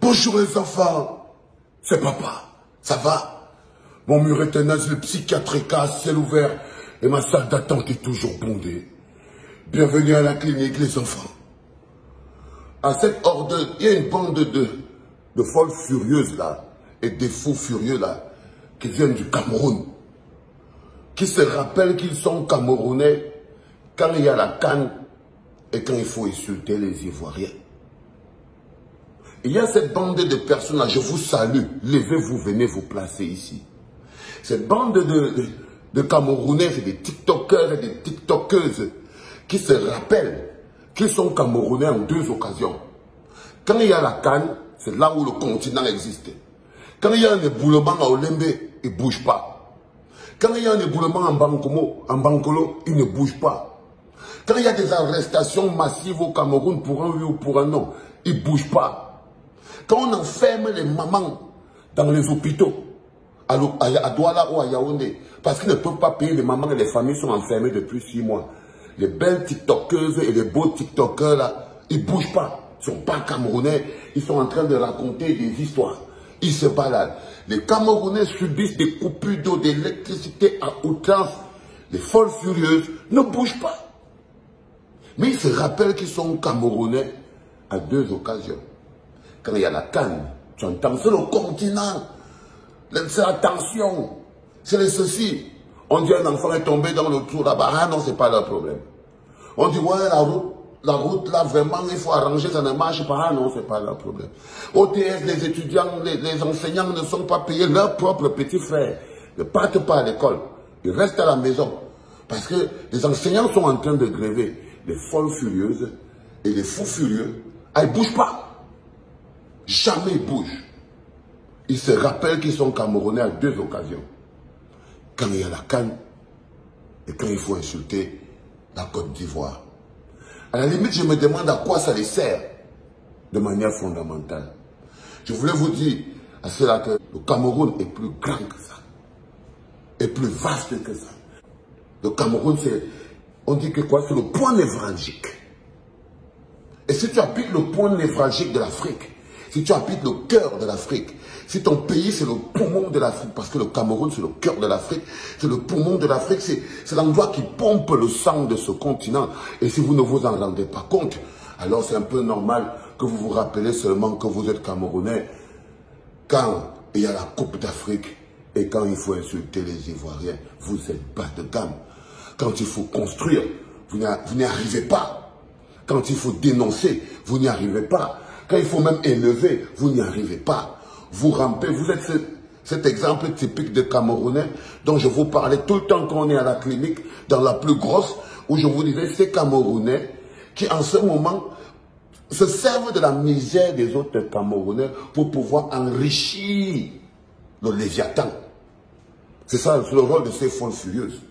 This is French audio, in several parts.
Bonjour les enfants, c'est papa, ça va? Mon mur est un asile psychiatrique à ciel ouvert et ma salle d'attente est toujours bondée. Bienvenue à la clinique les enfants. À cette horde, il y a une bande de folles furieuses là, et des fous furieux là, qui viennent du Cameroun, qui se rappellent qu'ils sont Camerounais quand il y a la canne et quand il faut insulter les Ivoiriens. Il y a cette bande de personnes là, je vous salue, levez-vous, venez vous placer ici. Cette bande de Camerounais, c'est des TikTokers et des TikTokeuses qui se rappellent qu'ils sont Camerounais en deux occasions. Quand il y a la canne, c'est là où le continent existe. Quand il y a un éboulement à Olembe, il ne bouge pas. Quand il y a un éboulement en Bankolo, il ne bouge pas. Quand il y a des arrestations massives au Cameroun pour un oui ou pour un non, il ne bouge pas. Quand on enferme les mamans dans les hôpitaux, à Douala ou à Yaoundé, parce qu'ils ne peuvent pas payer, les mamans et les familles sont enfermées depuis 6 mois. Les belles TikTokeuses et les beaux TikTokers là, ils ne bougent pas. Ils ne sont pas Camerounais, ils sont en train de raconter des histoires. Ils se baladent. Les Camerounais subissent des coupures d'eau, d'électricité à outrance. Les folles furieuses ne bougent pas. Mais ils se rappellent qu'ils sont Camerounais à deux occasions. Quand il y a la canne, tu entends, c'est le continent, c'est la tension, c'est les ceci. On dit un enfant est tombé dans le trou là-bas, ah non, c'est pas leur problème. On dit ouais, la route là, vraiment, il faut arranger, ça ne marche pas, ah non, c'est pas leur problème. OTS, les étudiants, les enseignants ne sont pas payés, leurs propres petits frères ne partent pas à l'école, ils restent à la maison. Parce que les enseignants sont en train de gréver. Les folles furieuses et les fous furieux, ils ne bougent pas. Jamais ils bougent. Ils se rappellent qu'ils sont Camerounais à deux occasions. Quand il y a la canne et quand il faut insulter la Côte d'Ivoire. À la limite, je me demande à quoi ça les sert de manière fondamentale. Je voulais vous dire à cela que le Cameroun est plus grand que ça. Est plus vaste que ça. Le Cameroun, c'est, on dit que quoi? C'est le point névralgique. Et si tu appliques le point névralgique de l'Afrique, si tu habites le cœur de l'Afrique, si ton pays c'est le poumon de l'Afrique, parce que le Cameroun c'est le cœur de l'Afrique, c'est le poumon de l'Afrique, c'est l'endroit qui pompe le sang de ce continent. Et si vous ne vous en rendez pas compte, alors c'est un peu normal que vous vous rappelez seulement que vous êtes Camerounais quand il y a la Coupe d'Afrique et quand il faut insulter les Ivoiriens, vous êtes bas de gamme. Quand il faut construire, vous n'y arrivez pas. Quand il faut dénoncer, vous n'y arrivez pas. Quand il faut même élever, vous n'y arrivez pas. Vous rampez, vous êtes cet exemple typique de Camerounais dont je vous parlais tout le temps quand on est à la clinique, dans la plus grosse, où je vous disais, ces Camerounais qui en ce moment se servent de la misère des autres Camerounais pour pouvoir enrichir le Léviathan. C'est ça, c'est le rôle de ces folles furieuses.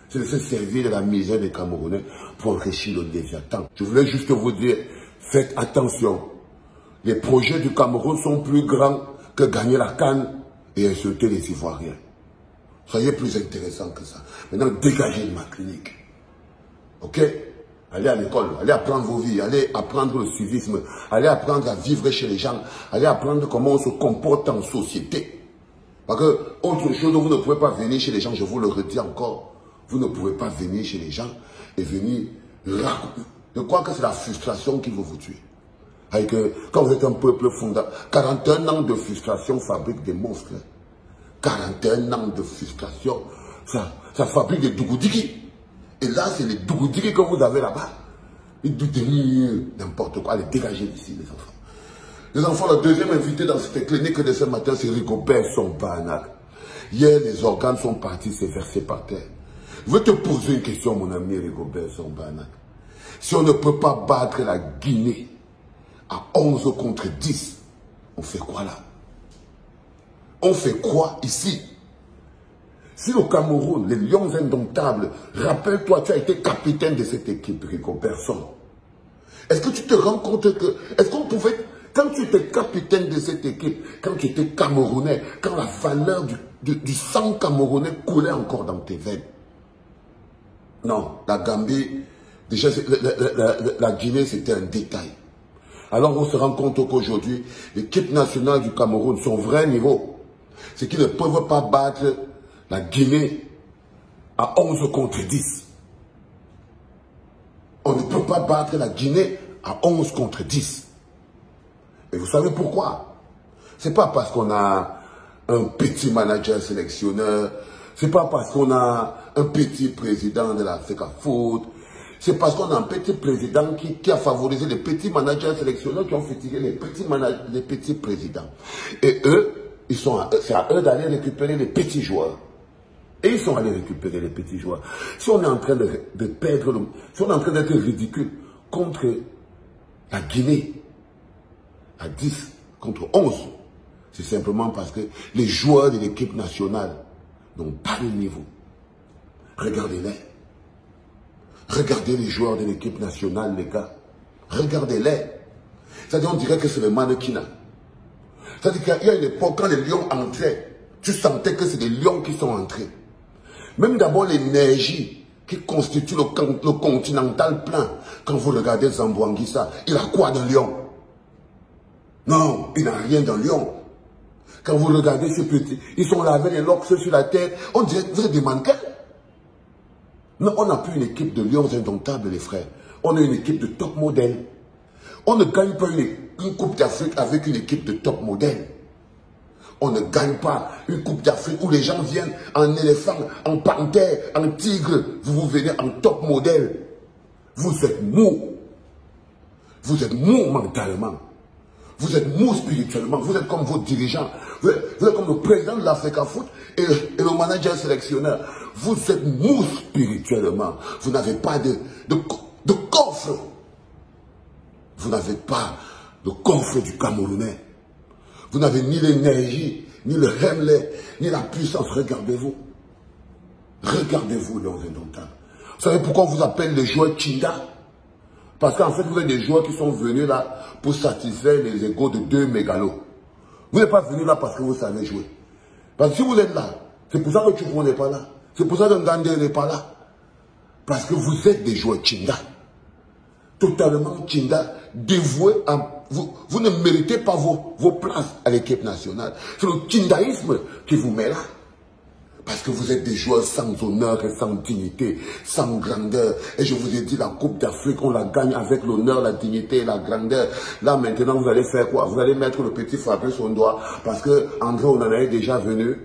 C'est de se servir de la misère des Camerounais pour enrichir le Léviathan. Je voulais juste vous dire, faites attention. Les projets du Cameroun sont plus grands que gagner la canne et insulter les Ivoiriens. Soyez plus intéressants que ça. Maintenant, dégagez de ma clinique. Ok? Allez à l'école, allez apprendre vos vies, allez apprendre le civisme, allez apprendre à vivre chez les gens, allez apprendre comment on se comporte en société. Parce que, autre chose, vous ne pouvez pas venir chez les gens, je vous le redis encore, vous ne pouvez pas venir chez les gens et venir raconter. Je crois que c'est la frustration qui va vous tuer. Quand vous êtes un peuple fondamental, 41 ans de frustration fabrique des monstres. 41 ans de frustration, ça fabrique des dougoudiki. Et là, c'est les dougoudiki que vous avez là-bas. Ils doutent n'importe quoi. Allez, dégagez d'ici, les enfants. Les enfants, le deuxième invité dans cette clinique de ce matin, c'est Rigobert Song-Banak. Hier, les organes sont partis, c'est versé par terre. Je veux te poser une question, mon ami Rigobert Song-Banak. Si on ne peut pas battre la Guinée à 11 contre 10, on fait quoi là? On fait quoi ici? Si le Cameroun, les Lions indomptables, rappelle-toi, tu as été capitaine de cette équipe, Rigobert Song. Est-ce que tu te rends compte que, est-ce qu'on pouvait, quand tu étais capitaine de cette équipe, quand tu étais Camerounais, quand la valeur du sang camerounais coulait encore dans tes veines? Non, la Gambie, déjà, la Guinée, c'était un détail. Alors on se rend compte qu'aujourd'hui, l'équipe nationale du Cameroun, son vrai niveau, c'est qu'ils ne peuvent pas battre la Guinée à 11 contre 10. On ne peut pas battre la Guinée à 11 contre 10. Et vous savez pourquoi? C'est pas parce qu'on a un petit manager sélectionneur, c'est pas parce qu'on a un petit président de la FECAFOOT, c'est parce qu'on a un petit président qui a favorisé les petits managers sélectionneurs qui ont fatigué les petits présidents. Et eux, c'est à eux d'aller récupérer les petits joueurs. Et ils sont allés récupérer les petits joueurs. Si on est en train de perdre, si on est en train d'être ridicule contre la Guinée à 10 contre 11, c'est simplement parce que les joueurs de l'équipe nationale n'ont pas le niveau. Regardez-les. Regardez les joueurs de l'équipe nationale, les gars. Regardez-les. C'est-à-dire, on dirait que c'est le mannequin. C'est-à-dire qu'il y a une époque, quand les lions entraient, tu sentais que c'est des lions qui sont entrés. Même d'abord l'énergie qui constitue le continental plein. Quand vous regardez Zamboanguissa, il a quoi d'un lion? Non, il n'a rien d'un lion. Quand vous regardez ces petits, ils sont là avec les locks sur la tête. On dirait, vous êtes des mannequins. Non, on n'a plus une équipe de lions indomptables, les frères. On a une équipe de top modèle. On ne gagne pas une Coupe d'Afrique avec une équipe de top modèle. On ne gagne pas une Coupe d'Afrique où les gens viennent en éléphant, en panthère, en tigre. Vous venez en top modèle. Vous êtes mou. Vous êtes mou mentalement. Vous êtes mou spirituellement. Vous êtes comme vos dirigeants. Vous êtes comme le président de la FECAFOOT et le manager sélectionneur. Vous êtes mou spirituellement. Vous n'avez pas de coffre. Vous n'avez pas le coffre du Camerounais. Vous n'avez ni l'énergie, ni le remlai, ni la puissance. Regardez-vous. Regardez-vous, les indomptables. Vous savez pourquoi on vous appelle les joueurs Chinda? Parce qu'en fait, vous êtes des joueurs qui sont venus là pour satisfaire les égos de 2 mégalos. Vous n'êtes pas venus là parce que vous savez jouer. Parce que si vous êtes là, c'est pour ça que Choukou n'est pas là. C'est pour ça que Ngandé n'est pas là. Parce que vous êtes des joueurs Chinda. Totalement Chinda, dévoués à... Vous ne méritez pas vos places à l'équipe nationale. C'est le Chindaïsme qui vous met là. Parce que vous êtes des joueurs sans honneur et sans dignité, sans grandeur. Et je vous ai dit, la Coupe d'Afrique, on la gagne avec l'honneur, la dignité et la grandeur. Là, maintenant, vous allez faire quoi? Vous allez mettre le petit Fabrice son doigt. Parce que André Onana est déjà venu.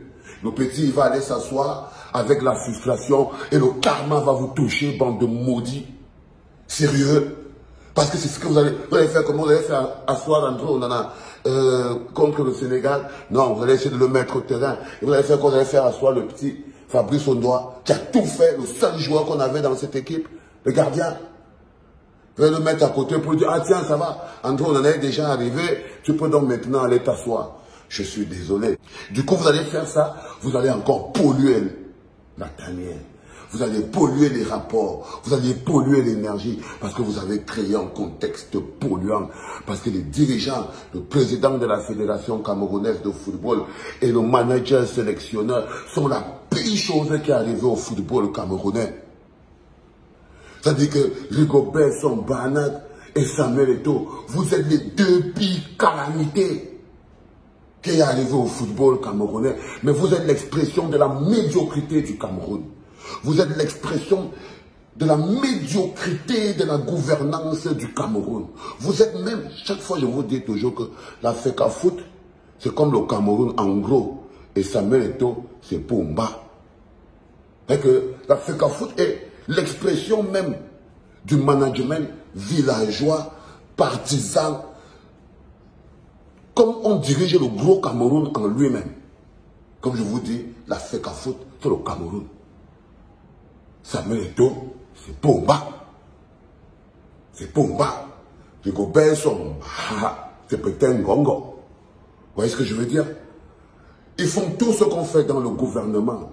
Le petit, il va aller s'asseoir avec la frustration. Et le karma va vous toucher, bande de maudits. Sérieux? Parce que c'est ce que vous allez faire. Comment vous allez faire asseoir André Onana contre le Sénégal? Non, vous allez essayer de le mettre au terrain. Et vous allez faire quoi? Vous allez faire asseoir le petit Fabrice Ondoa, qui a tout fait, le seul joueur qu'on avait dans cette équipe, le gardien. Vous allez le mettre à côté pour lui dire, ah tiens, ça va, André Onana est déjà arrivé, tu peux donc maintenant aller t'asseoir. Je suis désolé. Du coup, vous allez faire ça, vous allez encore polluer la tanière. Vous allez polluer les rapports, vous allez polluer l'énergie, parce que vous avez créé un contexte polluant, parce que les dirigeants, le président de la Fédération camerounaise de football et le manager sélectionneur sont la pire chose qui est arrivée au football camerounais. C'est-à-dire que Rigobert, son Banat et Samuel Eto'o, vous êtes les 2 pires calamités qui est arrivé au football camerounais, mais vous êtes l'expression de la médiocrité du Cameroun. Vous êtes l'expression de la médiocrité de la gouvernance du Cameroun. Vous êtes même, chaque fois je vous dis toujours que la FECAFOOT, c'est comme le Cameroun en gros, et Samuel Eto'o, c'est Pumba. Et que la FECAFOOT est l'expression même du management villageois, partisan, comme on dirige le gros Cameroun en lui-même. Comme je vous dis, la FECAFOOT, c'est le Cameroun. Samuel Eto'o, c'est Pumba. C'est Pumba. Rigobert, c'est peut-être Ngongo. Vous voyez ce que je veux dire? Ils font tout ce qu'on fait dans le gouvernement.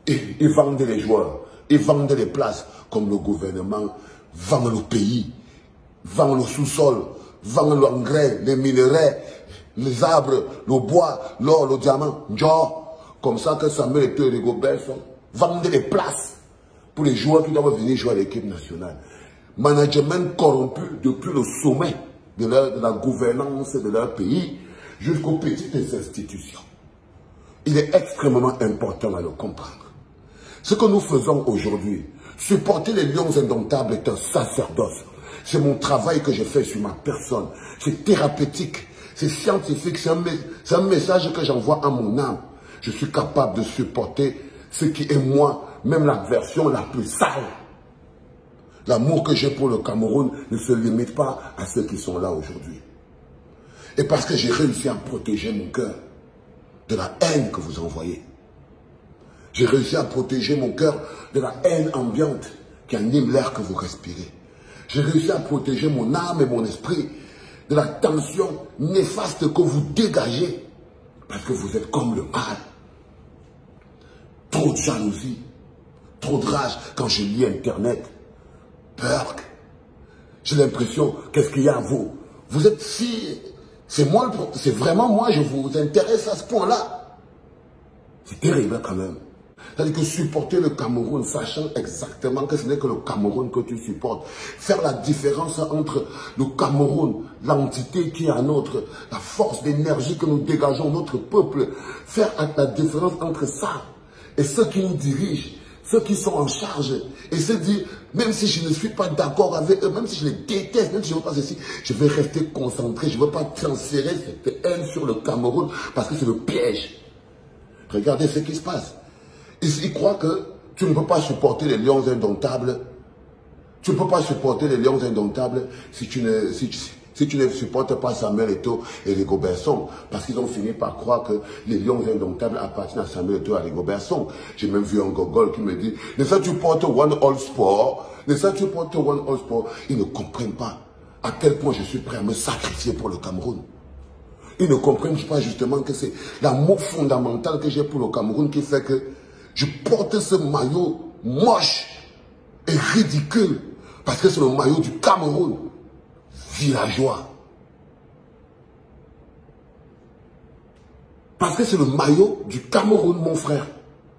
Ils vendent les joueurs. Ils vendent les places. Comme le gouvernement vend le pays, vend le sous-sol, vend l'engrais, les minerais, les arbres, le bois, l'or, le diamant. Genre, comme ça que Samuel Eto'o et Rigobert vendent les places pour les joueurs qui doivent venir jouer à l'équipe nationale. Management corrompu depuis le sommet. de la gouvernance de leur pays, jusqu'aux petites institutions. Il est extrêmement important à le comprendre. Ce que nous faisons aujourd'hui, supporter les lions indomptables est un sacerdoce. C'est mon travail que je fais sur ma personne. C'est thérapeutique, c'est scientifique, c'est un message que j'envoie à mon âme. Je suis capable de supporter ce qui est moi, même la version la plus sale. L'amour que j'ai pour le Cameroun ne se limite pas à ceux qui sont là aujourd'hui. Et parce que j'ai réussi à protéger mon cœur de la haine que vous envoyez. J'ai réussi à protéger mon cœur de la haine ambiante qui anime l'air que vous respirez. J'ai réussi à protéger mon âme et mon esprit de la tension néfaste que vous dégagez parce que vous êtes comme le mal. Trop de jalousie, trop de rage quand je lis Internet. Peur. J'ai l'impression, qu'est-ce qu'il y a à vous? Vous êtes si... C'est vraiment moi, je vous intéresse à ce point-là. C'est terrible quand même. C'est-à-dire que supporter le Cameroun, sachant exactement que ce n'est que le Cameroun que tu supportes. Faire la différence entre le Cameroun, l'entité qui est à notre, la force d'énergie que nous dégageons, notre peuple. Faire la différence entre ça et ceux qui nous dirigent, ceux qui sont en charge, et se dire, même si je ne suis pas d'accord avec eux, même si je les déteste, même si je ne veux pas ceci, je vais rester concentré, je ne veux pas transférer cette haine sur le Cameroun, parce que c'est le piège. Regardez ce qui se passe. Ils croient que tu ne peux pas supporter les lions indomptables. Tu ne peux pas supporter les lions indomptables si tu ne supportes pas Samuel Eto'o et Rigobertson. Parce qu'ils ont fini par croire que les lions indomptables appartiennent à Samuel Eto'o et à Rigobertson. J'ai même vu un gogol qui me dit, ne sais tu portes One All Sport? Ne sais tu portes One All Sport? Ils ne comprennent pas à quel point je suis prêt à me sacrifier pour le Cameroun. Ils ne comprennent pas justement que c'est l'amour fondamental que j'ai pour le Cameroun qui fait que je porte ce maillot moche et ridicule parce que c'est le maillot du Cameroun, villageois. Parce que c'est le maillot du Cameroun, mon frère.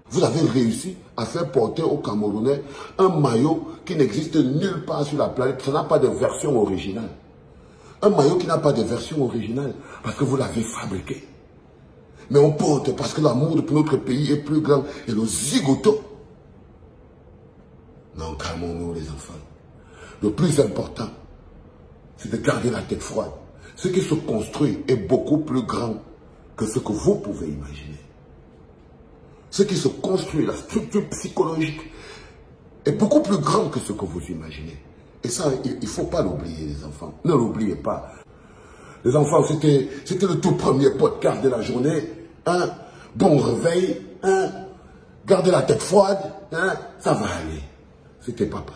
Vous avez réussi à faire porter aux Camerounais un maillot qui n'existe nulle part sur la planète. Ça n'a pas de version originale. Un maillot qui n'a pas de version originale parce que vous l'avez fabriqué. Mais on porte parce que l'amour pour notre pays est plus grand. Et le zigoto. Non, calmons-nous les enfants. Le plus important, c'est de garder la tête froide. Ce qui se construit est beaucoup plus grand que ce que vous pouvez imaginer. Ce qui se construit, la structure psychologique, est beaucoup plus grand que ce que vous imaginez. Et ça, il ne faut pas l'oublier, les enfants. Ne l'oubliez pas. Les enfants, c'était le tout premier podcast de la journée. Hein? Bon réveil. Hein? Gardez la tête froide. Hein? Ça va aller. C'était papa.